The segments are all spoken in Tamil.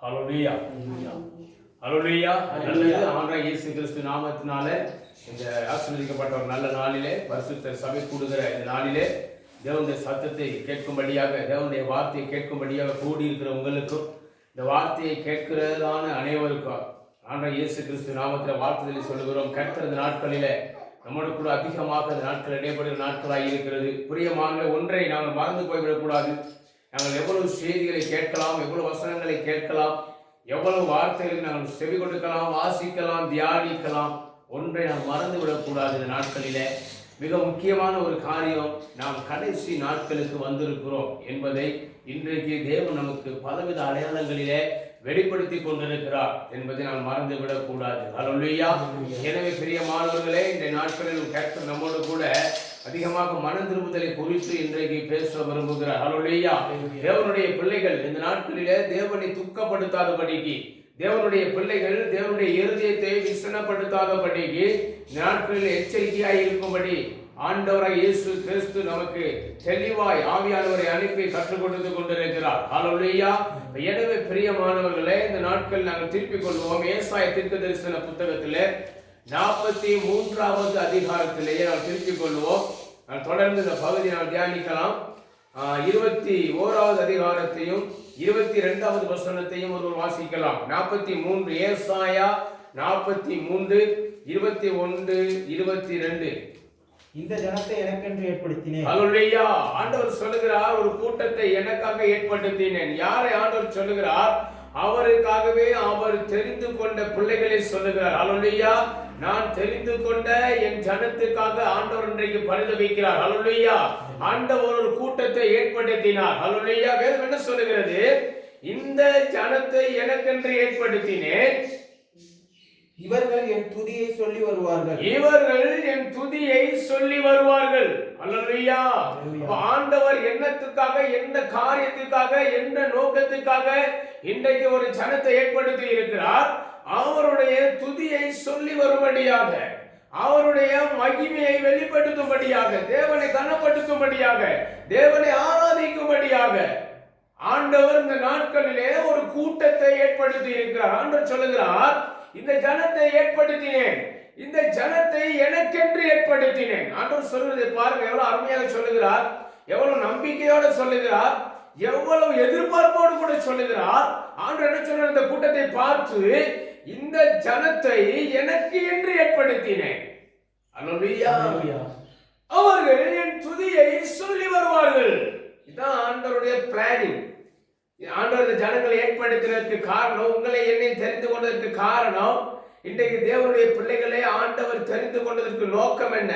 ஹல்லேலூயா ஹல்லேலூயா. நல்லது. ஆண்டவர் இயேசு கிறிஸ்து நாமத்தினால இந்த ஆசீர்வதிக்கப்பட்ட ஒரு நல்ல நாளிலே, பரிசுத்த சபை கூடுகிற இந்த நாளிலே தேவனுடைய சத்தத்தை கேட்கும்படியாக, தேவனுடைய வார்த்தையை கேட்கும்படியாக கூடியிருக்கிற உங்களுக்கும், இந்த வார்த்தையை கேட்கிறதான அனைவருக்கும் ஆண்டவர் இயேசு கிறிஸ்து நாமத்தில் வாழ்த்துதலை சொல்லுகிறோம். கர்த்தர் இந்த நாட்களிலே நம்மோடு கூட அதிகமாக இந்த நாட்கள் இடைப்படுகிற நாட்களாக இருக்கிறது. பிரியமான ஒன்றை நாங்கள் மறந்து போய்விடக்கூடாது. நாங்கள் எவ்வளவு செய்திகளை கேட்கலாம், எவ்வளவு வசனங்களை கேட்கலாம், எவ்வளவு வார்த்தைகளை நாங்கள் செவி கொடுக்கலாம், வாசிக்கலாம், தியானிக்கலாம். ஒன்றை நாம் மறந்து விடக்கூடாது. இந்த நாட்களிலே மிக முக்கியமான ஒரு காரியம், நாம் கடைசி நாட்களுக்கு வந்திருக்கிறோம் என்பதை இன்றைக்கு தேவன் நமக்கு பலவித அடையாளங்களிலே வெளிப்படுத்தி கொண்டிருக்கிறார் என்பதை நாம் மறந்து விடக்கூடாது. ஹல்லேலூயா. எனவே பிரியமானவர்களே, இந்த நாட்களில் கர்த்தர் நம்மோடு கூட அதிகமாக மன திரும்புதலை குறித்து இன்றைக்கு பேச விரும்புகிறார். ஹல்லேலூயா. தேவனுடைய பிள்ளைகள் இந்த நாட்களிலே தேவனை துக்கப்படுத்தாதபடிக்கு, தேவனுடைய பிள்ளைகள் தேவனுடைய இருதயத்தை விசனப்படுத்தாதபடிக்கு நாட்களில் எச்சரிக்கையாய் இருக்கும்படி ஆண்டவராய் இயேசு கிறிஸ்து நமக்கு தெளிவாய் ஆவியானவரை அனுப்பி கற்றுக் கொடுத்து கொண்டிருக்கிறார். ஹல்லேலூயா. எனவே பிரியமானவர்களே, இந்த நாட்கள் நாங்கள் திருப்பிக் கொள்வோம். ஏசாயா தீர்க்கதரிசன புத்தகத்திலே 43வது அதிகாரத்திலேயே நாம் திருப்பிக் கொள்வோம். தொடர்ந்து இந்த பகுதியை நாம் தியானிக்கலாம். 21வது அதிகாரத்தையும் 22வது வசனத்தையும் ஒருவர் வாசிக்கலாம். 43 ஏசாயா 43 21 22. இந்த ஜனத்தை எனக்கென்று ஏற்படுத்தினேன். ஹல்லேலூயா. ஆண்டவர் சொல்லுகிறார், ஒரு கூட்டத்தை எனக்காக ஏற்படுத்தினேன். யாரை ஆண்டவர் சொல்லுகிறார்? அவருக்காகவே அவர் தெரிந்து கொண்ட பிள்ளைகளை சொல்லுகிறார். ஹல்லேலூயா. நான் தெரிந்து கொண்ட என் ஜனத்துக்காக ஆண்டவர் இன்றைக்கு பரிதபிக்கிறார். ஹல்லேலூயா. ஆண்டவர் ஒரு கூட்டத்தை ஏற்படுத்தினார். ஹல்லேலூயா. வேதம் என்ன சொல்லுகிறது? இந்த ஜனத்தை எனக்கென்று ஏற்படுத்தினேன், இவர்கள் என் துதியை சொல்லி வருவார்கள். இவர்கள் என் துதியை சொல்லி வருவார்கள். ஹல்லேலூயா. ஆண்டவர் என்னத்துக்காக, என்ன காரியத்துக்காக, என்ன நோக்கத்துக்காக இன்றைக்கு ஒரு ஜனத்தை ஏற்படுத்தி இருக்கிறார்? அவருடைய துதியை சொல்லி வரும்படியாக, அவருடைய மகிமையை வெளிப்படுத்தும்படியாக, தேவனை கனப்படுத்தும்படியாக, தேவனை ஆராதிக்கும்படியாக ஆண்டவர் இந்த நாட்களிலே ஒரு கூட்டத்தை ஏற்படுத்தி இருக்கிறார். ஆண்டவர் சொல்லுகிறார், இந்த ஜனத்தை ஏற்படுத்தினேன், இந்த ஜனத்தை எனக்கென்று ஏற்படுத்தினேன். ஆண்டவர் சொல்லுவதை பாருங்க, எவ்வளவு அருமையாக சொல்லுகிறார், எவ்வளவு நம்பிக்கையோடு சொல்லுகிறார், எவ்வளவு எதிர்பார்ப்போடு கூட சொல்லுகிறார். ஆண்டவர் என்ன சொல்றார்? இந்த கூட்டத்தை பார்த்து, இந்த ஜனத்தை எனக்கு என்று ஏற்படுத்தினேன். ஹல்லேலூயா. அவர்கள் என் துதியை சொல்லி வருவார்கள். இதுதான் ஆண்டவருடைய பிளானிங். ஆண்டவர் இந்த ஜனங்களை ஏற்படுத்தினதற்கு காரணம், உங்களை என்னை தெரிந்து கொண்டதற்கு காரணம், இன்றைக்கு தேவனுடைய பிள்ளைகளை ஆண்டவர் தெரிந்து கொண்டதற்கு நோக்கம் என்ன?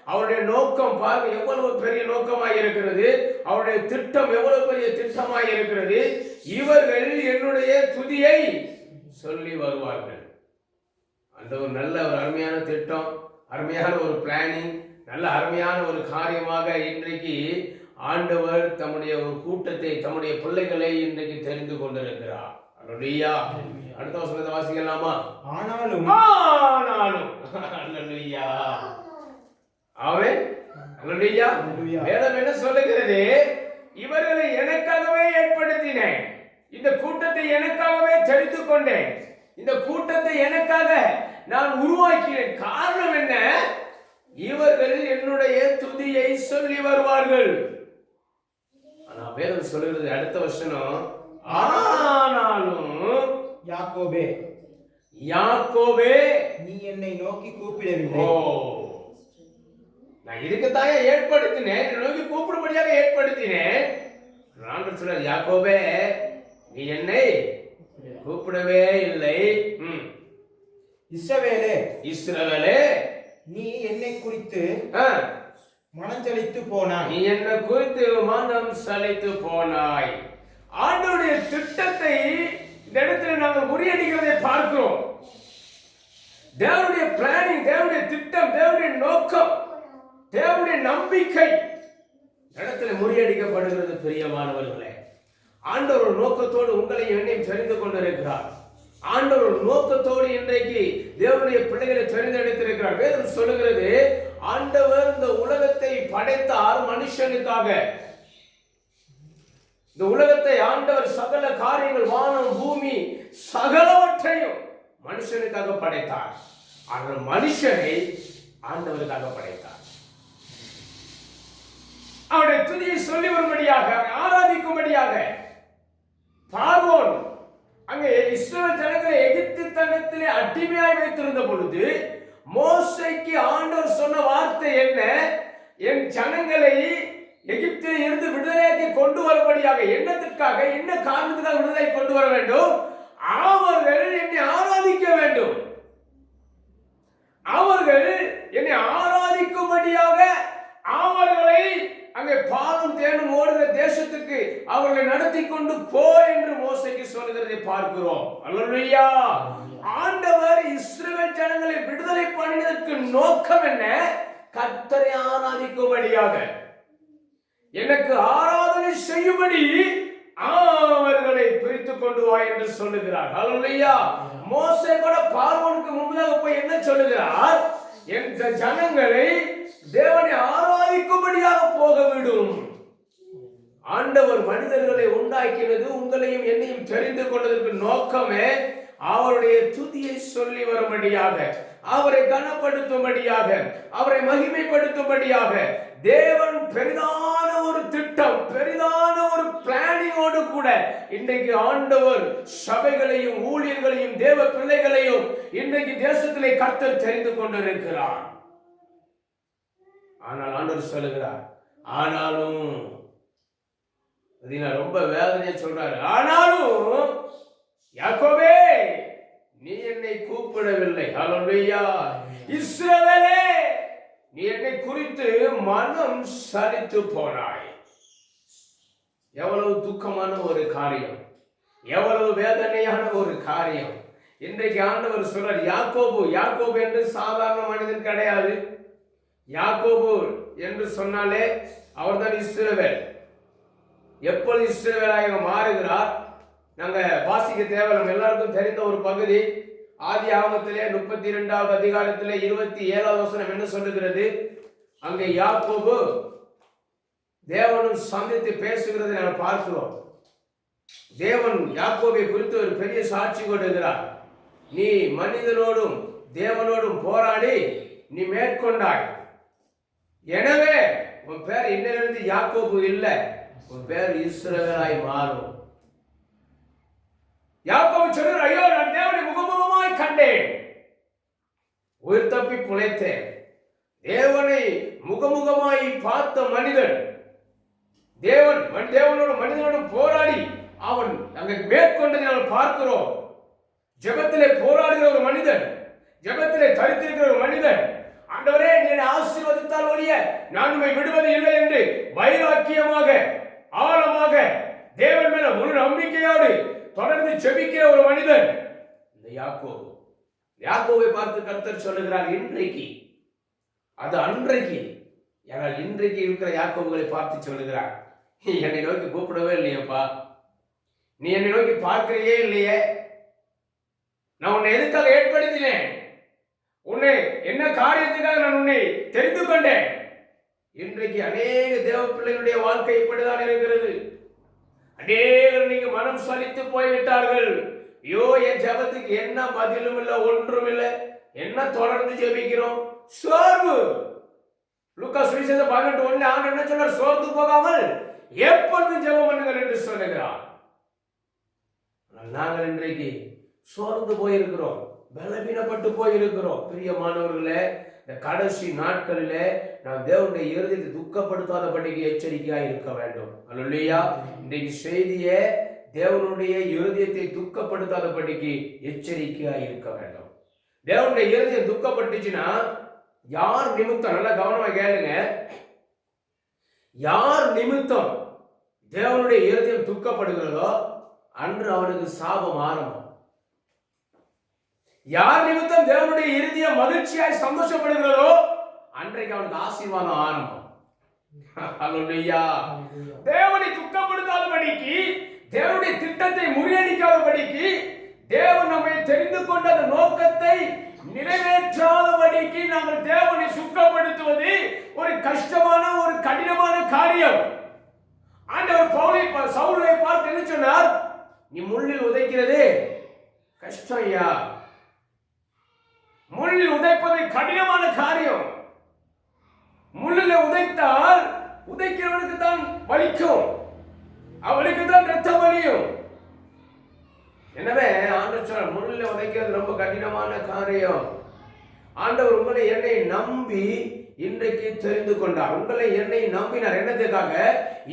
அவருடைய நோக்கம் பாருங்க, எவ்வளவு பெரிய நோக்கமாக இருக்கிறது. அவருடைய திட்டம் எவ்வளவு பெரிய திட்டமாக இருக்கிறது. இவர்கள் என்னுடைய துதியை சொல்லி வருவார்கள். அந்த ஒரு நல்ல ஒரு அருமையான திட்டம், அருமையான ஒரு பிளானிங், நல்ல அருமையான ஒரு காரியமாக இன்றைக்கு ஆண்டவர் தம்முடைய ஒரு கூட்டத்தை, தம்முடைய பிள்ளைகளை இன்றைக்கு தெரிந்து கொண்டிருக்கிறார். ஹல்லேலூயா. அடுத்த வசனத்தை வாசிக்கலாமா? ஆனாலும் ஹல்லேலூயா. ஆமென். ஹல்லேலூயா. வேதம் என்ன சொல்லுகிறது? இவர்களை எனக்காகவே ஏற்படுத்தினேன், இந்த கூட்டத்தை எனக்காகவே தெரிந்து கொண்டேன், இந்த கூட்டத்தை எனக்காக நான் உருவாக்கினேன். காரணம் என்ன? இவர்கள் என்னுடைய துதியை சொல்லி வருவார்கள். ஆனா வேதம் சொல்லுகிறது அடுத்த வசனம், ஆனாலும் யாக்கோபே, யாக்கோபே, நீ என்னை நோக்கி கூப்பிடவில்லை. நான் இதுக்குத்தான் ஏற்படுத்தினேன், என்னை நோக்கி கூப்பிடும்படியாக ஏற்படுத்தினேன். ஆண்டவர் சொல்றார், யாக்கோபே, நீ என்னை கூப்பிடவே இல்லை. இஸ்ரவேலே, இஸ்ரவேலே, நீ என்னை குறித்து மனம் சலித்து போனாய். நீ என்ன குறித்து மனம் சலித்து போனாய். ஆண்டவருடைய திட்டத்தை இந்த இடத்துல நாங்கள் முறியடிக்கிறதை பார்க்கிறோம். தேவனுடைய பிளானிங், தேவனுடைய திட்டம், தேவனுடைய நோக்கம், தேவனுடைய நம்பிக்கை இடத்துல முறியடிக்கப்படுகிறது. பிரியமானவர்களே, ஆண்டவர் ஒரு நோக்கத்தோடு உங்களை என்னையும் தெரிந்து கொண்டிருக்கிறார். ஆண்டவர் ஒரு நோக்கத்தோடு இன்றைக்கு தேவனுடைய பிள்ளைகளை தெரிந்தெடுத்திருக்கிறார். வேதம் சொல்லுகிறது, ஆண்டவர் இந்த உலகத்தை படைத்தார் மனுஷனுக்காக. இந்த உலகத்தை ஆண்டவர் சகல காரியங்கள், வானம் பூமி சகலவற்றையும் மனுஷனுக்காக படைத்தார். ஆனால் மனுஷனை ஆண்டவருக்காக படைத்தார். அவருடைய துதியை சொல்லி வரும்படியாக, ஆராதிக்கும்படியாக பார்வோன் அங்கே இஸ்ரவேல் ஜனங்களை எகிப்து தண்டத்திலே அடிமையாய் வைத்திருந்த பொழுது மோசேக்கு ஆண்டவர் சொன்ன வார்த்தை என்ன? என் ஜனங்களை எகிப்தில் இருந்து விடுதலையாக்கி கொண்டு வரும்படியாக, என்னத்திற்காக, என்ன காரணத்துக்காக விடுதலை கொண்டு வர வேண்டும்? அவர்கள் என்னை ஆராதிக்க வேண்டும். அவர்கள் என்னை ஆராதிக்கும்படியாக அவர்களை அங்கே பாலும் தேனும் ஓடுகிற தேசத்துக்கு அவர்களை நடத்தி கொண்டு போ என்று மோசேக்கு சொல்லுகிறதை பார்க்கிறோம். அல்லேலூயா. ஆண்டவர் இஸ்ரவேல் ஜனங்களை விடுதலை பண்ணினதற்கு நோக்கம் என்ன? கர்த்தரை ஆராதிக்கும்படியாக, எனக்கு ஆராதனை செய்யும்படி அவர்களை பிரித்து கொண்டு வா என்று சொல்லுகிறார். அல்லேலூயா. மோசே கூட பார்வோனுக்கு முன்பதாக போய் என்ன சொல்லுகிறார்? இந்த ஜனங்களை தேவனை ஆராதிக்கும்படியாக போக விடும். ஆண்டவர் மனிதர்களை உண்டாக்கினது உங்களையும் என்னையும் தெரிந்து கொண்டதற்கு நோக்கமே அவருடைய துதியை சொல்லி வரும்படியாக, அவரை கனப்படுத்தும்படியாக, அவரை மகிமைப்படுத்தும்படியாக. தேவன் பெரிதான ஒரு திட்டம், பெரிதான ஒரு பிளானிங்கோடு கூட இன்றைக்கு ஆண்டவர் சபைகளையும் ஊழியர்களையும் தேவ பிள்ளைகளையும் இன்றைக்கு தேசத்திலே கர்த்தர் தெரிந்து கொண்டிருக்கிறார். ஆனால் ஆண்டவர் சொல்லுகிறார், ஆனாலும் ரொம்ப வேதனையா சொல்றாரு, ஆனாலும் யாக்கோபே நீ என்னை கூப்பிடவில்லை. அல்லேலூயா. இஸ்ரவேலே நீ என்னை குறித்து மனம் சலித்து போனாய். எவ்வளவு துக்கமான ஒரு காரியம், எவ்வளவு வேதனையான ஒரு காரியம். இன்றைக்கு ஆண்டவர் சொல்றார், யாக்கோபு. யாக்கோபு என்று சாதாரண மனிதன் கிடையாது. யாக்கோபு என்று சொன்னாலே அவர்தான் இஸ்ரவேல். எப்பொழுது இஸ்ரவேலாக மாறுகிறார்? நாங்க வாசிக்க தேவை, நம்ம எல்லாருக்கும் தெரிந்த ஒரு பகுதி. ஆதி ஆகமத்திலே 32வது அதிகாரத்திலே 27வது வசனம் என்ன சொல்லுகிறது? அங்கே யாக்கோபு தேவனும் சந்தித்து பேசுகிறதை நாம் பார்க்கிறோம். தேவன் யாக்கோபை குறித்து ஒரு பெரிய சாட்சி கொடுக்கிறார். நீ மனிதனோடும் தேவனோடும் போராடி நீ மேற்கொண்டாய், எனவே உன் பேர் இன்னிலிருந்து யாக்கோபு இல்லை, உன் பேர் இஸ்ரவேலாய் மாறும். யாக்கோபு சொல்றார், ஐயோ நான் தேவனை முகமுகமாய் கண்டேன், உயிர் தப்பி பிழைத்தேன். தேவனை முகமுகமாய் பார்த்த மனிதன், தேவனோடு மனிதனோடும் போராடி அவன் அங்கே மேற்கொண்டதை நாம் பார்க்கிறோம். ஜெபத்திலே போராடுகிற ஒரு மனிதன், ஜெபத்திலே தரித்திருக்கிற ஒரு மனிதன், ஆண்டவரே நீ ஆசீர்வதித்தால் ஒழிய நான் உம்மை விடுவது இல்லை என்று வைராக்கியமாக ஆழமாக தேவன் மேல முழு நம்பிக்கையோடு தொடர்ந்து ஜெபிக்கிற ஒரு மனிதன் இந்த யாக்கோபு. யாக்கோபை பார்த்து கர்த்தர் சொல்லுகிறார், இன்றைக்கு அது அன்றைக்கு, ஆனால் இன்றைக்கு இருக்கிற யாக்கோபுகளை பார்த்து சொல்லுகிறார், என்னை நோக்கி கூப்பிடவே இல்லையப்பா, நீ என்னை நோக்கி பார்க்கிறையே இல்லையே, நான் உன்னை எதுக்காக ஏற்படுத்தினேன், உன்னை என்ன காரியத்துக்காக நான் உன்னை தெரிந்து கொண்டேன். இன்றைக்கு அநேக தேவ பிள்ளைகளுடைய வாழ்க்கை இப்படிதான் இருக்கிறது. அநேகர் நீங்க மனம் சலித்து போய்விட்டார்கள். ஐயோ என் ஜெபத்துக்கு என்ன பதிலும் இல்லை, ஒன்றும் இல்லை, என்ன தொடர்ந்து ஜெபிக்கிறோம், சோர்வு. லூக்கா சுவிசேஷம் 18:1 ஆண்டவர் என்ன சொல்றார்? சோர்ந்து போகாமல் எப்பொழுதும் ஜெபம் பண்ணுங்கள் என்று சொல்லுகிறார். நாங்கள் இன்றைக்கு சோர்ந்து போயிருக்கிறோம், பலவீனப்பட்டு போயிருக்கிறோம். பிரியமானவர்களே, இந்த கடைசி நாட்களிலே நாம் தேவனுடைய இருதயத்தை துக்கப்படுத்தாதபடிக்கு எச்சரிக்கையாக இருக்க வேண்டும். அல்லேலூயா. இன்றைக்கு செய்தியே தேவனுடைய இருதயத்தை துக்கப்படுத்தாதபடிக்கு எச்சரிக்கையாக இருக்க வேண்டும். தேவனுடைய இருதயம் துக்கப்பட்டுச்சுன்னா யார் நிமித்தம், நல்லா கவனமா கேளுங்க, யார் நிமித்தம் தேவனுடைய இருதயம் துக்கப்படுகிறதோ அன்று அவனுக்கு சாபம் ஆரம்பம். யார் நிமித்தம் தேவனுடைய இருதயம் மகிழ்ச்சியாய் சந்தோஷப்படுகிறதோ அன்றைக்கு அவனுக்கு ஆசீர்வாதம் ஆரம்பம். அல்லேலூயா. தேவனை துக்கப்படுத்தாதபடிக்கு, தேவனுடைய திட்டத்தை முறியடிக்காதபடிக்கு, தேவன் நம்மை தெரிந்து கொண்ட அந்த நோக்கத்தை நிறைவேற்றாதபடிக்கு நாங்கள் தேவனை சுக்கப்படுத்துவது ஒரு கஷ்டமான, ஒரு கடினமான காரியம். ஆண்டவர் சவுலை பார்த்து என்ன சொன்னார்? நீ முள்ளில் உதைக்கிறது கஷ்டம் ஐயா. முள்ளில் உதைப்பது கடினமான காரியம். முள்ளில் உதைத்தால் உதைக்கிறவனுக்கு தான் வலிக்கும், அவனுக்கு தான் ரத்தம் வலியும். எனவே ஆண்டவர் சொல்றார், முள்ளில் உதைக்கிறது ரொம்ப கடினமான காரியம். ஆண்டவர் உங்களை என்னை நம்பி இன்றைக்கு தெரிந்து கொண்டார். உங்களை என்னை நம்பினார். என்னத்துக்காக?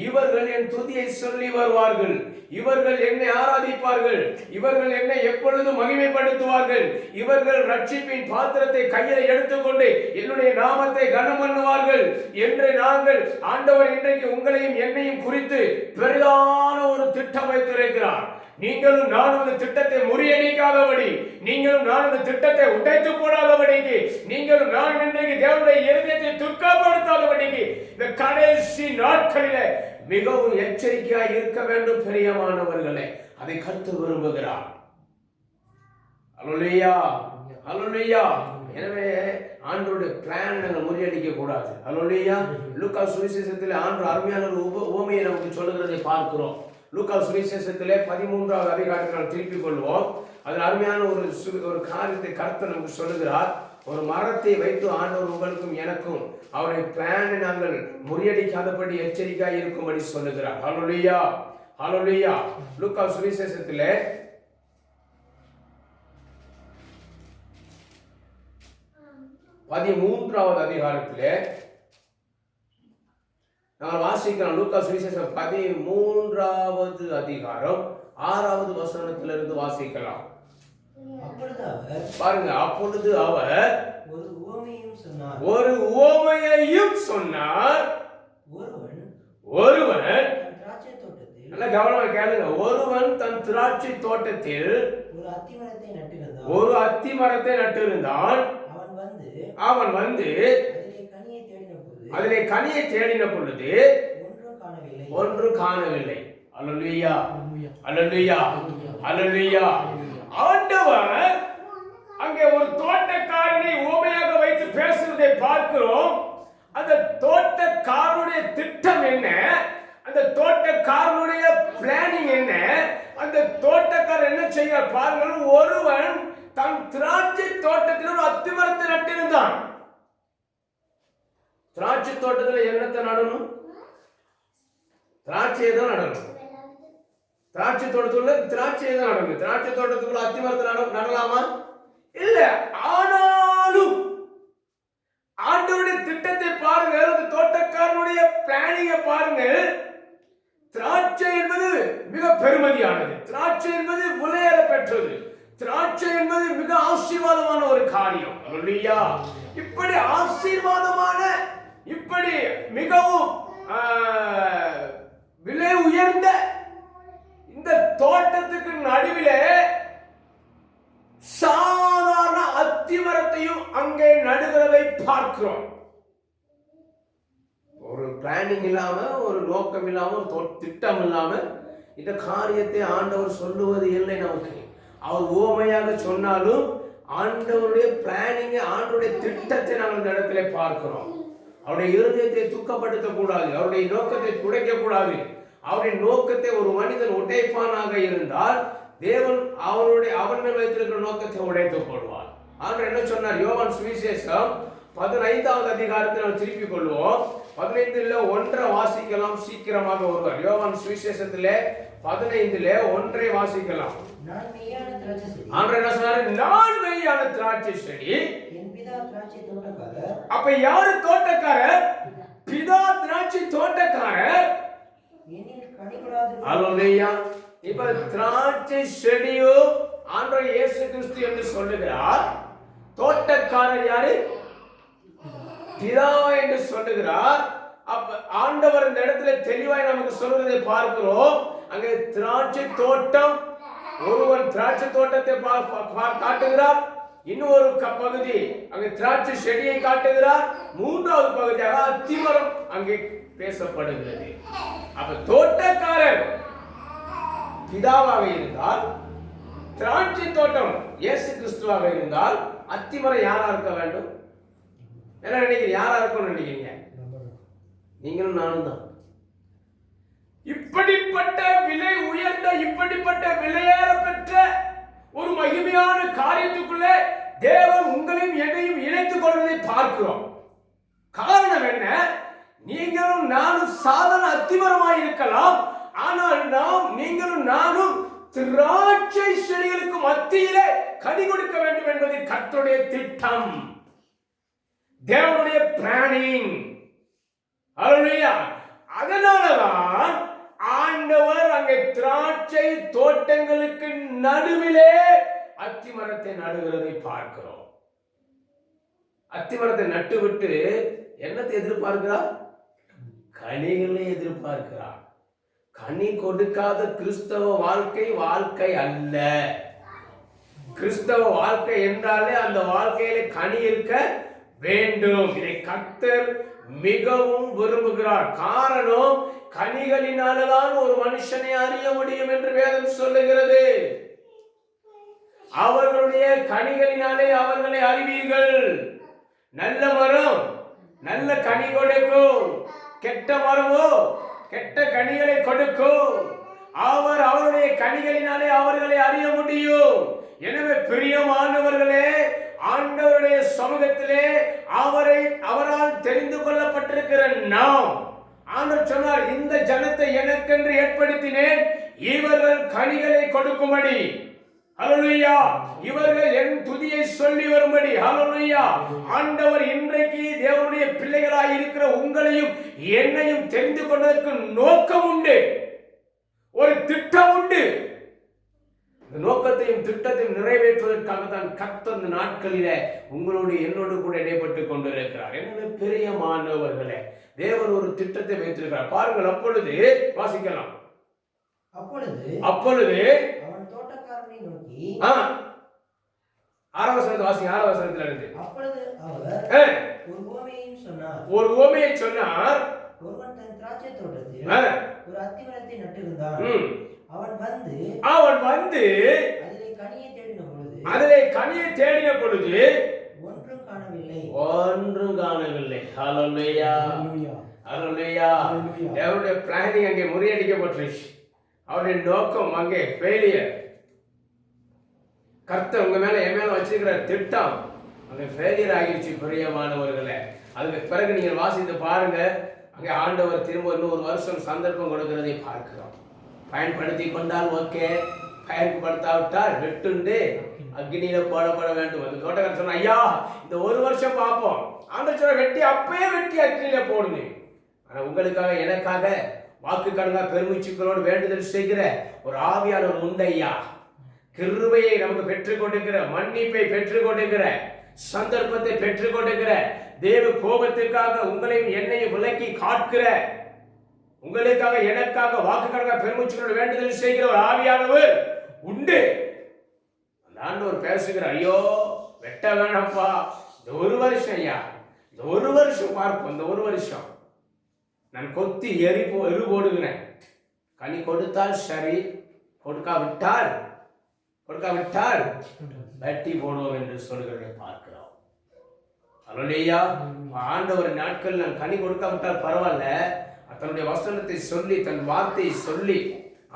இவர்கள் என் துதியை சொல்லி வருவார்கள், இவர்கள் என்னை ஆராதிப்பார்கள், இவர்கள் என்னை எப்பொழுதும் மகிமைப்படுத்துவார்கள், இவர்கள் ரட்சிப்பின் பாத்திரத்தை கையில் எடுத்துக்கொண்டு என்னுடைய நாமத்தை கனம் பண்ணுவார்கள் என்று நாங்கள் ஆண்டவர் இன்றைக்கு உங்களையும் என்னையும் குறித்து பெரிதான ஒரு திட்டம் வைத்திருக்கிறார். நீங்களும் நானும் இந்த திட்டத்தை முறியடிக்காதபடி, நீங்களும் நானும் இந்த திட்டத்தை உடைத்து போடாதபடிக்கு, நீங்களும் நானும் இன்றைக்கு தேவனுடைய இருதயத்தை துக்கப்படுத்தாதபடிக்கு இந்த கடைசி நாட்களிலே மிகவும் எச்சரிக்கையாய் இருக்க வேண்டும். பிரியமானவர்களே, அதை கர்த்தர் விரும்புகிறார். அல்லேலூயா, அல்லேலூயா. எனவே ஆண்டவருடைய பிளான் நாங்கள் முறியடிக்க கூடாது. அல்லேலூயா. லூக்கா சுவிசேஷத்தில் ஆண்டவர் அருமையான ஒரு உவமையை நமக்கு சொல்லுகிறதை பார்க்கிறோம். லூக்கா சுவிசேஷத்திலே 13வது அதிகாரத்தை நாம் திருப்பிக் கொள்வோம். அதில் அருமையான ஒரு காரியத்தை கர்த்தர் நமக்கு சொல்லுகிறார். ஒரு மரத்தை வைத்து ஆண்டவர் உங்களுக்கும் எனக்கும் அவருடைய பிளானை நாங்கள் முறியடிக்காதபடி எச்சரிக்கையாக இருக்கும்படி சொல்லுகிறார். ஹல்லேலூயா, ஹல்லேலூயா. லூக்கா சுவிசேஷத்திலே 13வது அதிகாரத்திலே நாங்கள் வாசிக்கிறோம். லூக்கா சுவிசேஷம் 13வது அதிகாரம் 6வது வசனத்திலிருந்து வாசிக்கலாம். பாருங்க, அப்பொழுது அவர் ஒரு உவமையையும் சொன்னார். ஒருவன், நல்ல கவனமா கேளுங்க, ஒருவன் தன் திராட்சை தோட்டத்தில் ஒரு அத்தி மரத்தை நட்டிருந்தான். அவன் வந்து அதிலே கனியை தேடின பொழுது ஒன்று காணவில்லை. அல்லேலூயா, அல்லேலூயா, அல்லேலூயா. ஆண்டவர் அங்கே ஒரு தோட்டக்காரனை உவமையாக வைத்து பேசுவதை பார்க்கிறோம். அந்த தோட்டக்காரனுடைய திட்டம் என்ன? அந்த தோட்டக்காரனுடைய பிளானிங் என்ன? அந்த தோட்டக்காரர் என்ன செய்ய பாருங்கள். ஒருவன் தன் திராட்சை தோட்டத்தில் ஒரு அத்தி மரத்தை நட்டிருந்தான். திராட்சை தோட்டத்தில் என்னத்தை நடணும்? திராட்சையை தான் நடணும். திராட்சை தோட்டத்துக்குள்ள திராட்சையை தான் நடக்கும். திராட்சை தோட்டத்துக்குள்ள அத்தி மரத்தை நடலாமா? இல்ல. ஆனாலும் ஆண்டவருடைய திட்டத்தை பாருங்கள், அந்த தோட்டக்காரனுடைய பிளானிங்க பாருங்கள். திராட்சை என்பது மிக பெருமதியானது, திராட்சை என்பது விலையேற பெற்றது, திராட்சை என்பது மிக ஆசீர்வாதமான ஒரு காரியம். அல்லேலூயா. இப்படி ஆசீர்வாதமான, இப்படி மிகவும் விலை உயர்ந்த இந்த தோட்டத்துக்கு நடுவிலே சாதாரண அத்திமரத்தையும் அங்கே நடுகிறதை பார்க்கிறோம். ஒரு பிளானிங் இல்லாம, ஒரு நோக்கம் இல்லாம, ஒரு திட்டம் இல்லாம இந்த காரியத்தை ஆண்டவர் சொல்லுவது இல்லை நமக்கு. அவர் உவமையாக சொன்னாலும் ஆண்டவருடைய பிளானிங், ஆண்டவருடைய திட்டத்தை நாங்கள் இந்த இடத்துல பார்க்கிறோம். அவருடைய இருதயத்தை துக்கப்படுத்த கூடாது, அவருடைய நோக்கத்தை துடைக்க கூடாது. அவருடைய நோக்கத்தை ஒரு மனிதன் உடைப்பானாக இருந்தால் தேவன் அவன் மேல் வைத்திருக்கிற நோக்கத்தை உடைத்து போடுவார். ஆண்டவர் என்ன சொன்னார்? யோவான் சுவிசேஷம் 15வது அதிகாரத்தை நாம் திருப்பிக் கொள்வோம். 15:1 வாசிக்கலாம், சீக்கிரமாக வருவார். யோவான் சுவிசேஷத்திலே 15:1 வாசிக்கலாம். ஆண்டவர் என்ன சொன்னார்? நான் மெய்யான திராட்சை செடி, அப்ப யாரு தோட்டக்காரர்? பிதா திராட்சை தோட்டக்காரர். அல்லேலூயா. இப்ப திராட்சை செடியோ ஆண்டவர் இயேசு கிறிஸ்து என்று சொல்லுகிறார். தோட்டக்காரர் யாரு? பிதா என்று சொல்லுகிறார். அப்ப ஆண்டவர் இந்த இடத்துல தெளிவாய் நமக்கு சொல்வதை பார்க்கிறோம். அங்கே திராட்சை தோட்டம், ஒருவன் திராட்சை தோட்டத்தை காட்டுகிறார். இன்னொரு பகுதி அங்கே திராட்சை செடியை காட்டுகிறார். மூன்றாவது பகுதியாக அத்திமரம் அங்கே பேசப்படுகிறது. அப்ப தோட்டக்காரர் பிதாவாக இருந்தால், திராட்சை தோட்டம் இயேசு கிறிஸ்துவாக இருந்தால், அத்திமரம் யாரா இருக்க வேண்டும்? என்ன நினைக்கிறீங்க? யாரா இருக்கும்னு நினைக்கிறீங்க? நீங்களும் நானும் தான். இப்படிப்பட்ட விலை உயர்ந்த, இப்படிப்பட்ட விலையேற பெற்ற ஒரு மகிமையான அருமையான காரியத்துக்குள்ளே தேவன் உங்களையும் என்னையும் இணைத்துக் கொள்வதை பார்க்கிறோம். காரணம் என்ன? நீங்களும் நானும் சாதாரண அத்திமரமாய் இருக்கலாம். ஆனால் நீங்களும் நானும் திராட்சை செடிகளுக்கு மத்தியிலே கனி கொடுக்க வேண்டும் என்பது கர்த்தருடைய திட்டம், தேவனுடைய பிளானிங். அல்லேலூயா. அதனாலதான் ஆண்டவர் அங்கே திராட்சை தோட்டங்களுக்கு நடுவிலே அத்திமரத்தை நடுகிறதை பார்க்கிறோம். அத்திமரத்தை நட்டுவிட்டு என்னத்தை எதிர்பார்க்கிறார்? கனிகளை எதிர்பார்க்கிறார். கனி கொடுக்காத கிறிஸ்தவ வாழ்க்கை அல்ல. கிறிஸ்தவ வாழ்க்கை என்றாலே அந்த வாழ்க்கையில கனி இருக்க வேண்டும். இதை கர்த்தர் மிகவும் விரும்புகிறார். காரணம், கனிகளினால்தான் ஒரு மனுஷனை அறிய முடியும் என்று வேதம் சொல்லுகிறது. அவர்களுடைய கனிகளினாலே அவர்களை அறிவீர்கள். நல்ல மரம் நல்ல கனி கொடுக்கும், கெட்ட மரமோ கெட்ட கனிகளை கொடுக்கும். அவருடைய கனிகளினாலே அவர்களை அறிய முடியும். எனவே பிரியமானவர்களே, ஆண்டவருடைய சமூகத்திலே அவரால் தெரிந்து கொள்ளப்பட்டிருக்கிற நாம், ஆண்டவர் சொன்னார், இந்த ஜனத்தை எனக்கென்று ஏற்படுத்தினேன், இவர்கள் கனிகளை கொடுக்கும்படி. ஹல்லேலூயா. இவர்கள் என் துதியை சொல்லி வரும்படி. ஹல்லேலூயா. ஆண்டவர் இன்றைக்கு தேவனுடைய பிள்ளைகளாய் இருக்கிற உங்களையும் என்னையும் தெரிந்து கொண்டதற்கு நோக்கம் உண்டு, ஒரு திட்டம் உண்டு. இந்த நோக்கத்தையும் திட்டத்தையும் நிறைவேற்றுவதற்காக தான் கர்த்தர் இந்த நாட்களிலே உங்களோடு என்னோடு கூட இடைப்பட்டுக் கொண்டிருக்கிறார். எனவே பிரியமானவர்களே, தேவன் ஒரு திட்டத்தை வைத்திருக்கிறார். பாருங்கள், அப்பொழுது வாசிக்கலாம். அப்பொழுது அவன் தோட்டக்காரனை நோக்கி, 6வது வசனத்தை வாசிங்க. 6வது வசனத்துல இருந்து. அப்பொழுது அவர் ஒரு உவமையையும் சொன்னார். ஒரு உவமையை சொன்னார். ஒருவன் தன் திராட்சை தோட்டத்தில் ஒரு அத்திமரத்தை நட்டிருந்தான். அவன் வந்து அதிலே கனியை தேடின பொழுது ஒன்றும் காணவில்லை. ஹல்லேலூயா. ஹல்லேலூயா. அவருடைய பிளானிங் அங்கே முறியடிக்கப்பட்டுருச்சு. அவருடைய நோக்கம் அங்கே ஃபெயிலியர். கர்த்தர் உங்க மேல என் மேல வச்சிருக்கிற திட்டம் அங்கே ஃபெயிலியர் ஆகிருச்சு. பிரியமானவர்களே, அதுக்கு பிறகு நீங்கள் வாசித்து பாருங்க. அங்கே ஆண்டவர் திரும்ப இன்னொரு வருஷம் சந்தர்ப்பம் கொடுக்கிறதை பார்க்கிறோம். பயன்படுத்தி கொண்டால் ஓகே, பயன்படுத்தாவிட்டால் வெட்டுண்டு அக்னியில போடப்பட வேண்டும். அந்த தோட்டக்காரர் சொன்ன, ஐயா இந்த ஒரு வருஷம் பார்ப்போம். ஆண்டவர் சொன்ன, வெட்டி அப்பயே வெட்டி அக்னியில போடுங்க. ஆனா உங்களுக்காக எனக்காக வாக்கு கடங்கா பெருமிச்சுக்களோடு வேண்டுதல் செய்கிற ஒரு ஆவியானவர் உண்டு ஐயா. கிருபையை நமக்கு பெற்றுக் கொடுக்கிற, மன்னிப்பை பெற்றுக் கொடுக்கிற, சந்தர்ப்பத்தை பெற்றுக் கொடுக்கிற, தேவ கோபத்திற்காக உங்களையும் என்னையும் விலக்கி காட்கிற, உங்களுக்காக எனக்காக வாக்கு கடங்கா பெருமிச்சுக்களோடு வேண்டுதல் செய்கிற ஒரு ஆவியானவர் உண்டு. அந்த ஆண்டவர் பேசுகிறார், ஐயோ வெட்ட வேணாம்ப்பா, இந்த ஒரு வருஷம் ஐயா, இந்த ஒரு வருஷம் பார்ப்போம், இந்த ஒரு வருஷம் நான் கொத்தி எரு போடுகிறேன். கனி கொடுத்தால் சரி, கொடுக்காவிட்டால் வெட்டி போடுவோம் என்று சொல்கிறதை பார்க்கிறோம். அல்லேலூயா. ஆண்டவர் நாட்கள் நான் கனி கொடுக்காவிட்டால் பரவாயில்ல, தன்னுடைய வசனத்தை சொல்லி தன் வார்த்தையை சொல்லி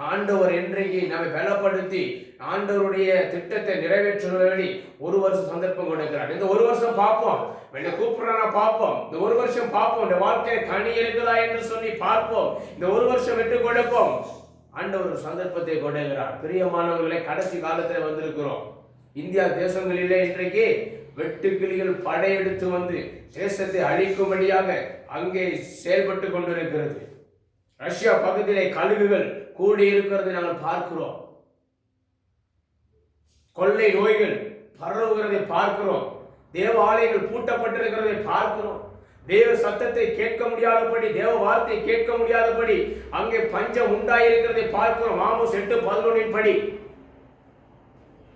ஆண்டவர் என்றைக்கு நம்மை பலப்படுத்தி ஆண்டவருடைய திட்டத்தை நிறைவேற்ற வேண்டி ஒரு வருஷம் சந்தர்ப்பம் கொடுக்கிறார். இந்த ஒரு வருஷம் பார்ப்போம், என்னை கூப்பிடுறானா பார்ப்போம், இந்த ஒரு வருஷம் பார்ப்போம், இந்த வாழ்க்கையை கனி இருக்குதா என்று சொல்லி பார்ப்போம், இந்த ஒரு வருஷம் விட்டு கொடுப்போம். ஆண்டவர் சந்தர்ப்பத்தை கொடுக்கிறார். பிரியமானவர்களை, கடைசி காலத்தில் வந்திருக்கிறோம். இந்தியா தேசங்களிலே இன்றைக்கு வெட்டுக்கிளிகள் படையெடுத்து வந்து தேசத்தை அழிக்கும்படியாக அங்கே செயல்பட்டு கொண்டிருக்கிறது. ரஷ்யா பகுதியிலே கழுகுகள் கூடி இருக்கிறதை நாங்கள் பார்க்கிறோம். கொள்ளை நோய்கள் பரவுகிறதை பார்க்கிறோம். தேவாலயங்கள் பூட்டப்பட்டிருக்கிறதை பார்க்கிறோம். தேவ சத்தத்தை கேட்க முடியாதபடி, தேவ வார்த்தை கேட்க முடியாதபடி அங்கே பஞ்சம் உண்டாயிருக்கிறதை பார்க்கிறோம். ஆமோஸ் 8:11 படி